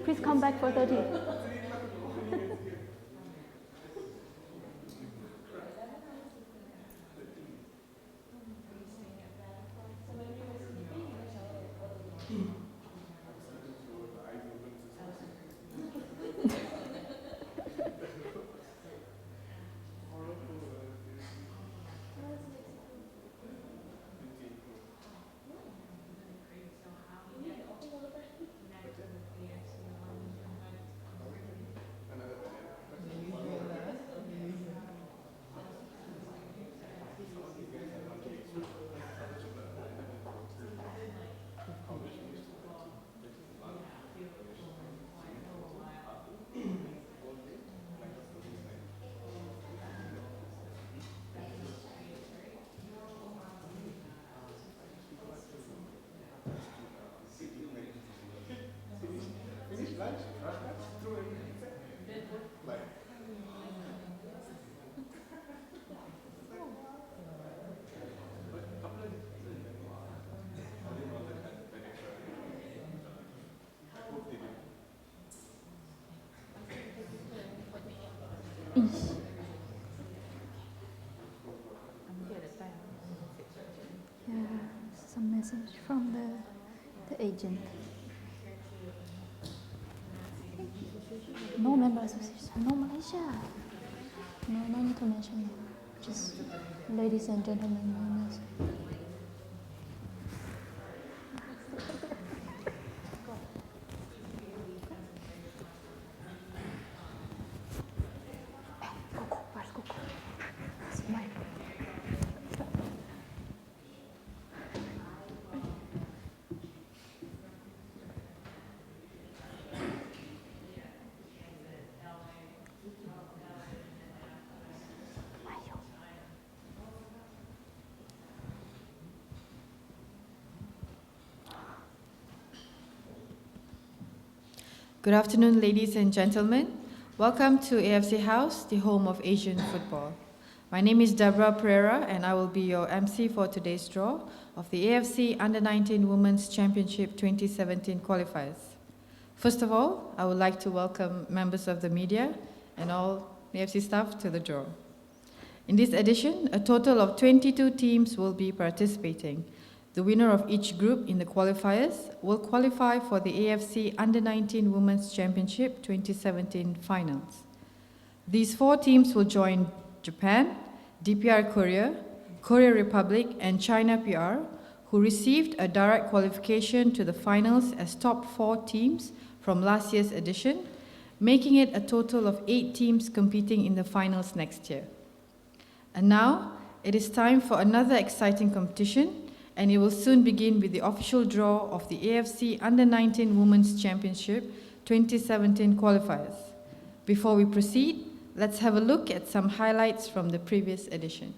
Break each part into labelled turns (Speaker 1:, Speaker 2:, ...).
Speaker 1: Please come back for 30. Yeah, some message from the agent. No member association, no Malaysia. No need to mention. Just ladies and gentlemen, members.
Speaker 2: Good afternoon, ladies and gentlemen. Welcome to AFC House, the home of Asian football. My name is Deborah Pereira, and I will be your MC for today's draw of the AFC Under-19 Women's Championship 2017 qualifiers. First of all, I would like to welcome members of the media and all AFC staff to the draw. In this edition, a total of 22 teams will be participating. The winner of each group in the qualifiers will qualify for the AFC Under-19 Women's Championship 2017 finals. These 4 teams will join Japan, DPR Korea, Korea Republic, and China PR, who received a direct qualification to the finals as top 4 teams from last year's edition, making it a total of 8 teams competing in the finals next year. And now, it is time for another exciting competition, and it will soon begin with the official draw of the AFC Under-19 Women's Championship 2017 qualifiers. Before we proceed, let's have a look at some highlights from the previous edition.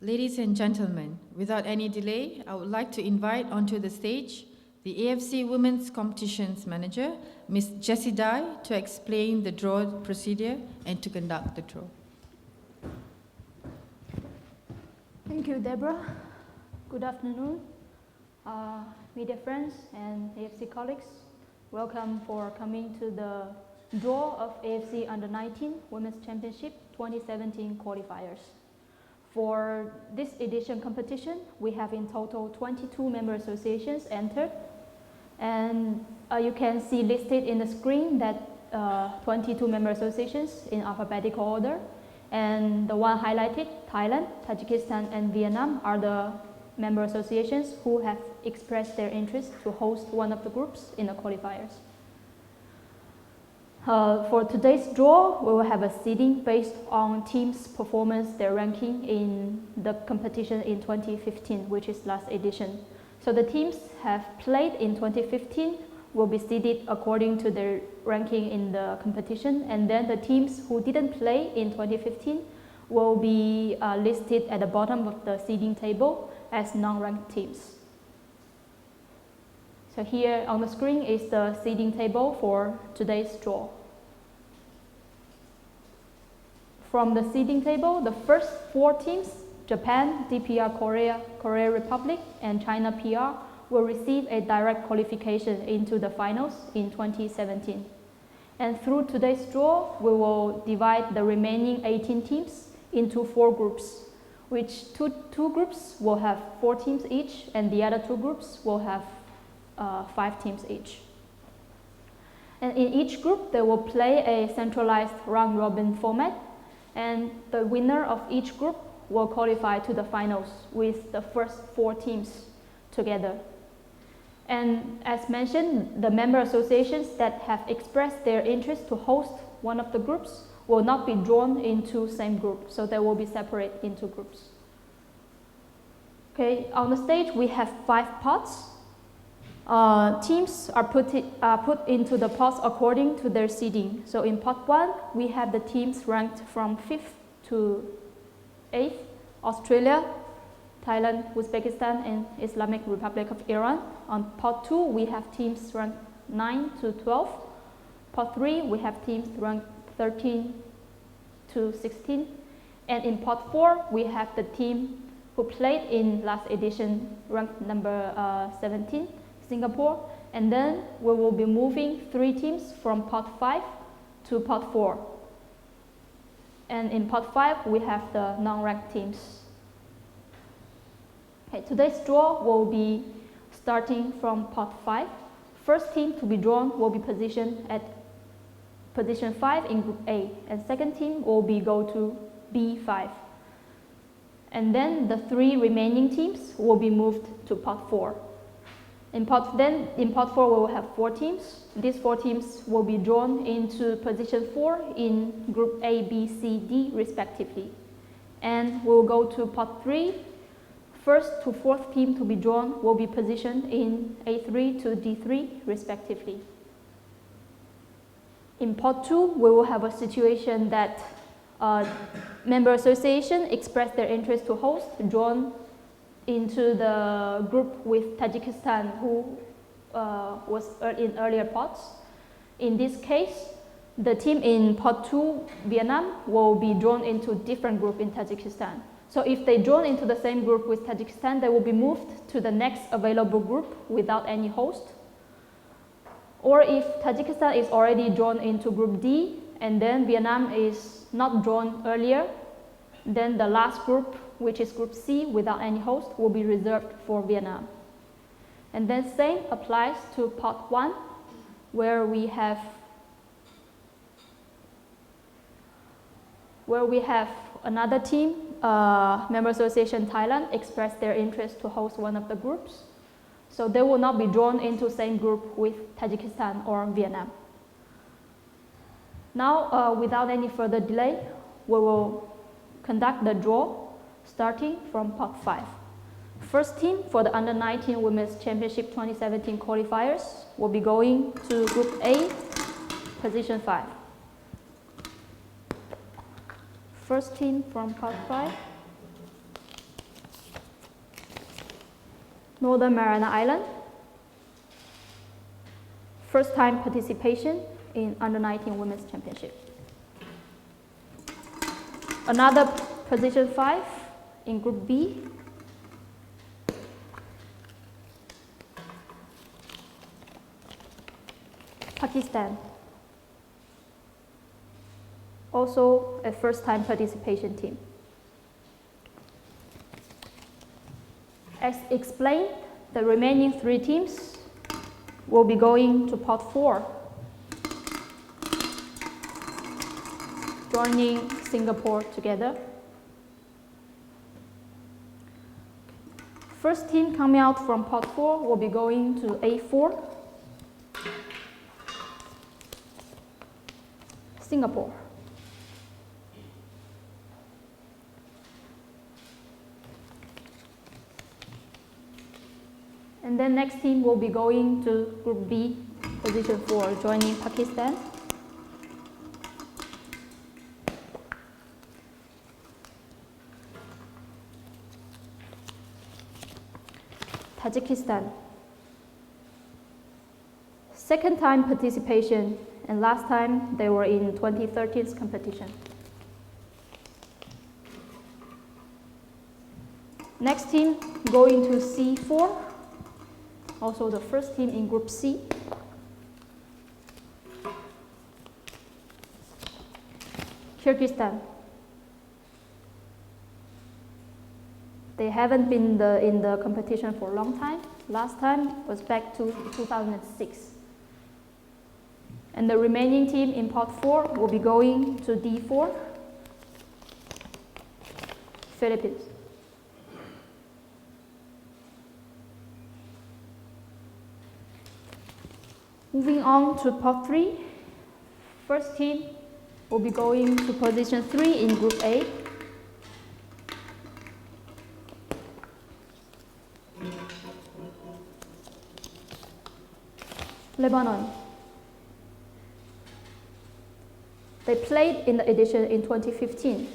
Speaker 2: Ladies and gentlemen, without any delay, I would like to invite onto the stage the AFC Women's Competitions Manager, Ms. Jessie Dye, to explain the draw procedure and to conduct the draw.
Speaker 1: Thank you, Deborah. Good afternoon, media friends and AFC colleagues. Welcome for coming to the draw of AFC Under-19 Women's Championship 2017 qualifiers. For this edition competition, we have in total 22 member associations entered. And you can see listed in the screen that 22 member associations in alphabetical order. And the one highlighted, Thailand, Tajikistan, and Vietnam, are the member associations who have expressed their interest to host one of the groups in the qualifiers. For today's draw, we will have a seeding based on teams' performance, their ranking in the competition in 2015, which is last edition. So the teams have played in 2015 will be seeded according to their ranking in the competition, and then the teams who didn't play in 2015 will be listed at the bottom of the seeding table as non-ranked teams. So here on the screen is the seeding table for today's draw. From the seeding table, the first 4 teams, Japan, DPR Korea, Korea Republic, and China PR, will receive a direct qualification into the finals in 2017. And through today's draw, we will divide the remaining 18 teams into 4 groups, which two groups will have 4 teams each, and the other 2 groups will have 5 teams each. And in each group, they will play a centralized round-robin format, and the winner of each group will qualify to the finals with the first 4 teams together. And as mentioned, the member associations that have expressed their interest to host one of the groups will not be drawn into same group, so they will be separate into groups. Okay, on the stage we have 5 pots. Teams are put into the pots according to their seeding. So in pot 1, we have the teams ranked from 5th to 8th, Australia, Thailand, Uzbekistan, and Islamic Republic of Iran. On pot 2, we have teams ranked 9 to 12. Pot 3, we have teams ranked 13 to 16. And in pot 4, we have the team who played in last edition, ranked number 17, Singapore. And then we will be moving 3 teams from pot 5 to pot 4. And in pot 5, we have the non-ranked teams. Okay, today's draw will be starting from pot 5. First team to be drawn will be positioned at position 5 in group A, and second team will go to B5. And then the 3 remaining teams will be moved to pot 4. In pot 4 we will have 4 teams. These 4 teams will be drawn into position 4 in group A, B, C, D respectively. And we'll go to pot 3. First to 4th team to be drawn will be positioned in A3 to D3 respectively. In pot 2, we will have a situation that member association expressed their interest to host, drawn into the group with Tajikistan, who was in earlier pots. In this case, the team in pot 2, Vietnam, will be drawn into different group in Tajikistan. So if they drawn into the same group with Tajikistan, they will be moved to the next available group without any host. Or if Tajikistan is already drawn into group D and then Vietnam is not drawn earlier, then the last group, which is group C without any host, will be reserved for Vietnam. And then same applies to pot 1, where we have another team, member association Thailand, expressed their interest to host one of the groups. So they will not be drawn into same group with Tajikistan or Vietnam. Now, without any further delay, we will conduct the draw starting from pot 5. First team for the Under-19 Women's Championship 2017 qualifiers will be going to Group A, position 5. First team from pot 5. Northern Mariana Island. First time participation in Under-19 Women's Championship. Another position 5 in Group B. Pakistan. Also a first time participation team. As explained, the remaining 3 teams will be going to pot 4, joining Singapore together. First team coming out from pot 4 will be going to A4, Singapore. And then next team will be going to Group B, position 4, joining Pakistan. Tajikistan. Second time participation, and last time they were in 2013's competition. Next team going to C4, also the first team in Group C. Kyrgyzstan. They haven't been in the competition for a long time. Last time was back to 2006. And the remaining team in pot 4 will be going to D4, Philippines. Moving on to pot 3, first team will be going to position 3 in Group A. Lebanon. They played in the edition in 2015,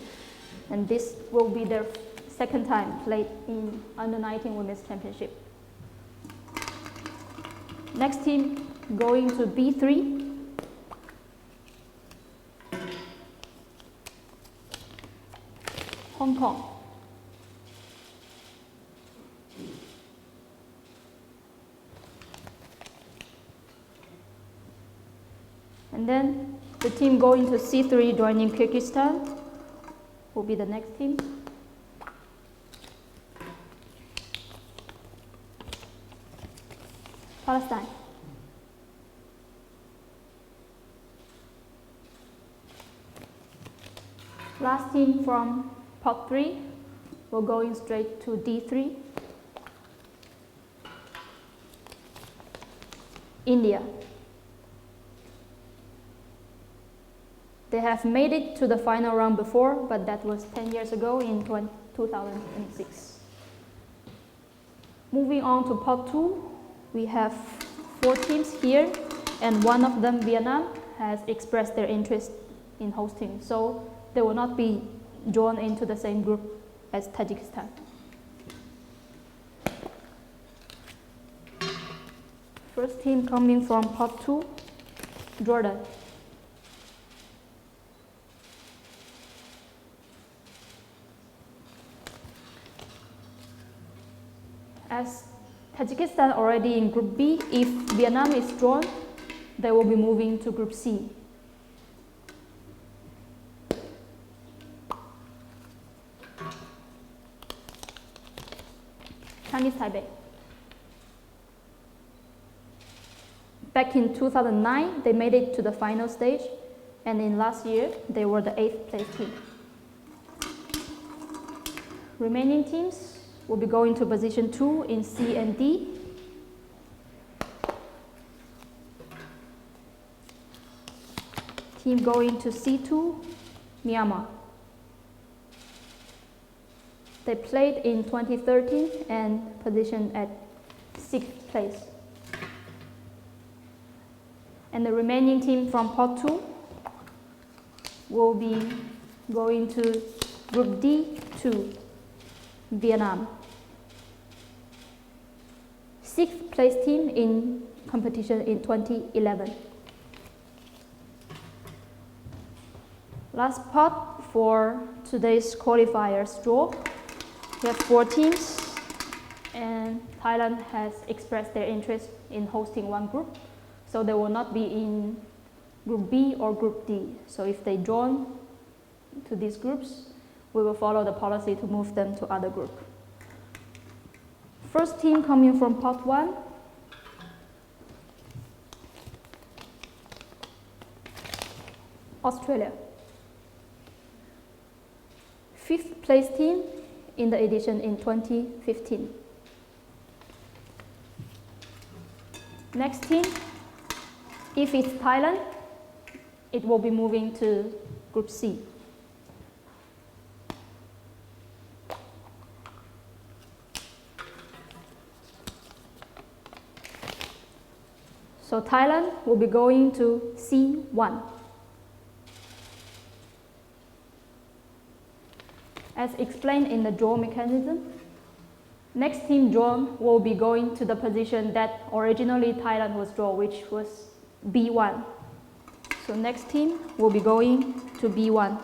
Speaker 1: and this will be their second time played in Under-19 Women's Championship. Next team going to B3, Hong Kong. And then the team going to C3 joining Kyrgyzstan will be the next team. Palestine. Last team from pot 3 will going straight to D3. India. They have made it to the final round before, but that was 10 years ago in 2006. Moving on to pot 2, we have 4 teams here, and one of them, Vietnam, has expressed their interest in hosting, so they will not be drawn into the same group as Tajikistan. First team coming from pot 2, Jordan. As Tajikistan already in Group B, if Vietnam is drawn, they will be moving to Group C. Chinese Taipei. Back in 2009, they made it to the final stage, and in last year, they were the 8th place team. Remaining teams will be going to position 2 in C and D. Team going to C2, Myanmar. They played in 2013 and positioned at 6th place. And the remaining team from pot 2 will be going to Group D2, Vietnam. 6th place team in competition in 2011. Last part for today's qualifiers draw. We have 4 teams, and Thailand has expressed their interest in hosting one group, so they will not be in Group B or Group D. So if they join to these groups, we will follow the policy to move them to other group. First team coming from Pot 1. Australia. 5th place team in the edition in 2015. Next team, if it's Thailand, it will be moving to Group C. So Thailand will be going to C1. As explained in the draw mechanism, next team drawn will be going to the position that originally Thailand was drawn, which was B1. So next team will be going to B1.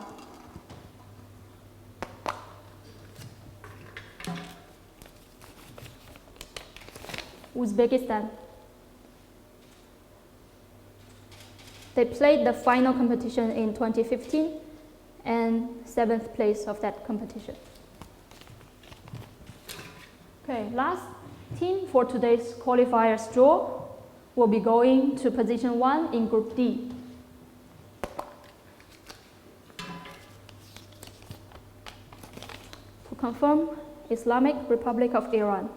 Speaker 1: Uzbekistan. They played the final competition in 2015 and 7th place of that competition. Okay, last team for today's qualifiers draw will be going to position 1 in Group D. To confirm, Islamic Republic of Iran.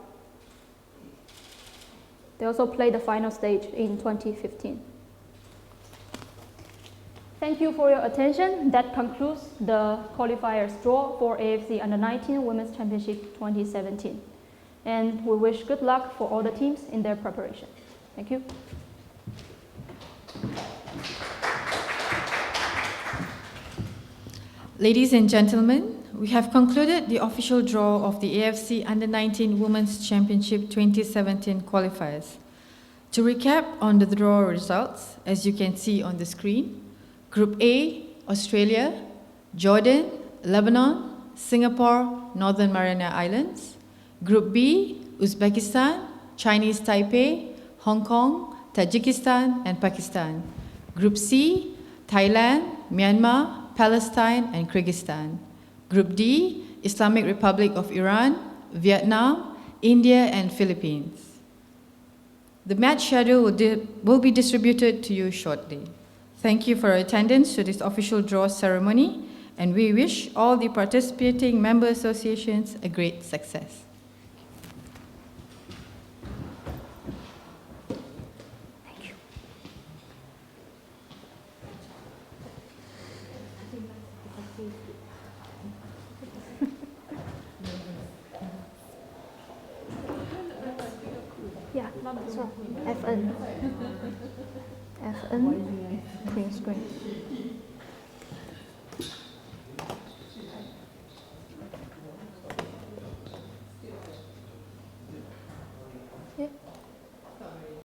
Speaker 1: They also played the final stage in 2015. Thank you for your attention. That concludes the qualifiers draw for AFC Under-19 Women's Championship 2017. And we wish good luck for all the teams in their preparation. Thank you.
Speaker 2: Ladies and gentlemen, we have concluded the official draw of the AFC Under-19 Women's Championship 2017 qualifiers. To recap on the draw results, as you can see on the screen, Group A, Australia, Jordan, Lebanon, Singapore, Northern Mariana Islands. Group B, Uzbekistan, Chinese Taipei, Hong Kong, Tajikistan, and Pakistan. Group C, Thailand, Myanmar, Palestine, and Kyrgyzstan. Group D, Islamic Republic of Iran, Vietnam, India, and Philippines. The match schedule will be distributed to you shortly. Thank you for your attendance to this official draw ceremony, and we wish all the participating member associations a great success.
Speaker 1: Thank you. Yeah, sorry. FN. FN, print screen.